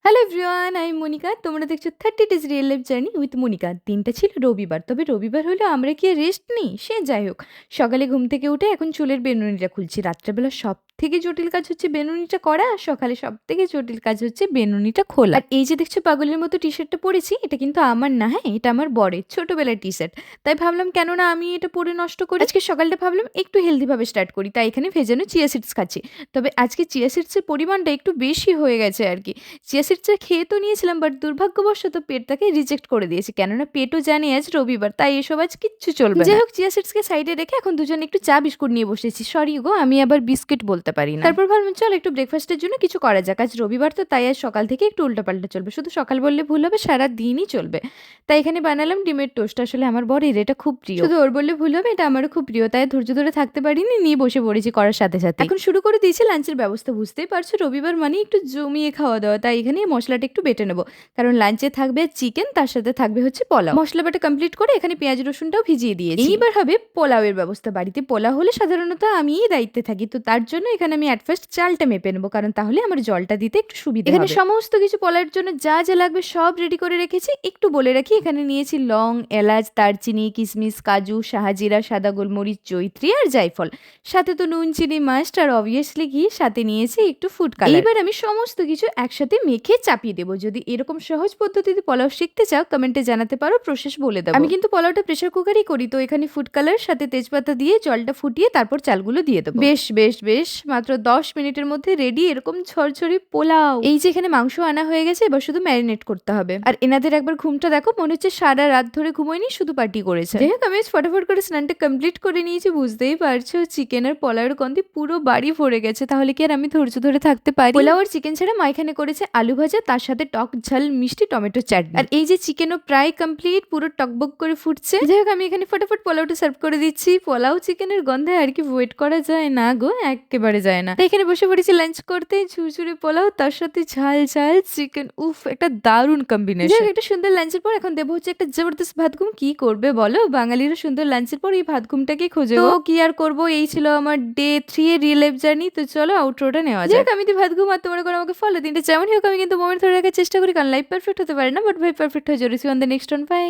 Hello everyone, আমি মনিকা। তোমরা দেখছো 30 days real life journey with Monika. দিনটা ছিল রবিবার। তবে রবিবার হলেও আমরা কি আর রেস্ট নিই? সে যাই হোক। সকালে ঘুম থেকে উঠে এখন চুলের বেনুনিটা খুলছি। রাত্রেবেলা সবথেকে জটিল কাজ হচ্ছে বেনুনিটা করা, আর সকালে সবথেকে জটিল কাজ হচ্ছে বেনুনিটা খোলা। আর এই যে দেখছো পাগলের মতো টি-শার্টটা পরেছি, এটা কিন্তু আমার না, হ্যাঁ? এটা আমার বরের ছোটবেলার টি-শার্ট। তাই ভাবলাম কেন না আমি এটা পরে নষ্ট করি। আজকে সকালটা ভাবলাম একটু হেলদি ভাবে স্টার্ট করি। তাই এখানে ভেজানো চিয়া সিডস খাচ্ছি। তবে আজকে চিয়া সিডসের পরিমাণটা একটু বেশি হয়ে গেছে আরকি। চিয়া সিডসটা খেয়ে তো নিয়েছিলাম, বাট দুর্ভাগ্যবশত পেটটাকে রিজেক্ট করে দিয়েছি। কেননা পেটও জানে আজ রবিবার, তাই এসব আজ কিচ্ছু চলবে না। যাই হোক, চিয়া সিডসকে সাইডে রেখে এখন দুজন একটু চা বিস্কুট নিয়ে বসেছি। সরি গো, আমি আবার বিস্কিট বলতে পারি না। তারপর ভাবলাম চল একটু ব্রেকফাস্টের জন্য কিছু করা যাক। আজ রবিবার তো, তাই আজ সকাল থেকে একটু উল্টাপাল্টা চলবে। শুধু সকাল বললে ভুল হবে, সারা দিনই চলবে। তাই এখানে বানালাম ডিমের টোস্ট। আসলে আমার বরের এটা খুব প্রিয়। শুধু ওর বললে ভুল হবে, এটা আমারও খুব প্রিয়। তাই ধৈর্য ধরে থাকতে পারিনি, নিয়ে বসে পড়েছি করার সাথে সাথে। এখন শুরু করে দিয়েছি লাঞ্চের ব্যবস্থা। বুঝতেই পারছো রবিবার মানে একটু জমিয়ে খাওয়া দাওয়া। তাই এখানে মশলাটা একটু বেটে নেবো, কারণ লাঞ্চে থাকবে চিকেন, তার সাথে থাকবে হচ্ছে পোলাও। মশলা বাটা কমপ্লিট করে এখানে পেঁয়াজ রসুনটাও ভিজিয়ে দিয়েছি। এইবার হবে পোলাওয়ের ব্যবস্থা। বাড়িতে পোলাও হলে সাধারণত আমিই দায়িত্বে থাকি, তো তার জন্য এখানে আমি অ্যাট ফার্স্ট চালটা মেপে নেবো, কারণ তাহলে আমার জলটা দিতে একটু সুবিধা হবে। এখানে সমস্ত কিছু পোলাওয়ের জন্য যা যা লাগবে সব রেডি করে রেখেছি। একটু বলে রাখি, এখানে নিয়েছি লং, এলাচ, দারচিনি, কিশমিশ, কাজু, শাহজিরা, সাদা গোলমরিচ, জয়িত্রী আর জায়ফল। সাথে তো নুন, চিনি মাস্ট, আর অবভিয়াসলি ঘি। সাথে নিয়েছি একটু ফুড কালার। এবার আমি সমস্ত কিছু একসাথে মেখে চাপিয়ে দেবো। যদি এরকম সহজ পদ্ধতিতে পোলাও শিখতে চাও, কমেন্টে জানাতে পারো, প্রসেস বলে দেবো। আমি কিন্তু পোলাওটা প্রেসার কুকারই করি। তো এখানে ফুড কালার সাথে তেজপাতা দিয়ে জলটা ফুটিয়ে তারপর চালগুলো দিয়ে দেবো। বেশ বেশ বেশ, মাত্র 10 মিনিটের মধ্যে রেডি এরকম ঝরঝরি পোলাও। এই যে এখানে মাংস আনা হয়ে গেছে, এবার শুধু ম্যারিনেট করতে হবে। আর এনাদের একবার ঘুমটা দেখো, মনে হচ্ছে সারা রাত ধরে ঘুমোয়নি, শুধু পার্টি করেছে। যাই হোক, আমি ফটাফট করে স্নানটা কমপ্লিট করে নিয়েছি। বুঝতেই পারছো চিকেন আর পোলাওয়ের গন্ধে পুরো বাড়ি ভরে গেছে। তাহলে কি আর আমি ধৈর্য ধরে থাকতে পারি? পোলাও আর চিকেন ছাড়া মা এখানে করেছে আলু ভাজা, তার সাথে টক ঝাল মিষ্টি টমেটো চাটনি। আর এই যে চিকেনও প্রায় কমপ্লিট, পুরো টকবক করে ফুটছে। যাই হোক, আমি এখানে ফটাফট পোলাওটা সার্ভ করে দিচ্ছি। পোলাও চিকেনের গন্ধে আর কি ওয়েট করা যায় না গো, একেবারে যায় না। তাই এখানে বসে পড়েছি লাঞ্চ করতে। ঝুরঝুরে পোলাও, তার সাথে ঝাল ঝাল চিকেন, উফ, একটা দারুণ কম্বিনেশন। একটা সুন্দর লাঞ্চের পর এখন দেবো হচ্ছে একটা জবরদস্ত ভাত ঘুম। কি করবে বলো, বাঙালিরা সুন্দর লাঞ্চের পর এই ভাত ঘুমটাকে খোঁজে। তো কি আর করবো, এই ছিল আমার ডে 3 এর রিয়েল লাইফ জার্নি। তো চলো আউটরোটা নেওয়া যাক। আমি তো ভাত ঘুম, আর তোমরা করে আমাকে ফলো। দিনটা যেমনই হোক আমি কিন্তু মোমেন্ট ধরে রাখার চেষ্টা করি, কারণ লাইফ পারফেক্ট হতে পারে না, বাট ভাই পারফেক্ট হয়ে জড়েছি on the next one. By.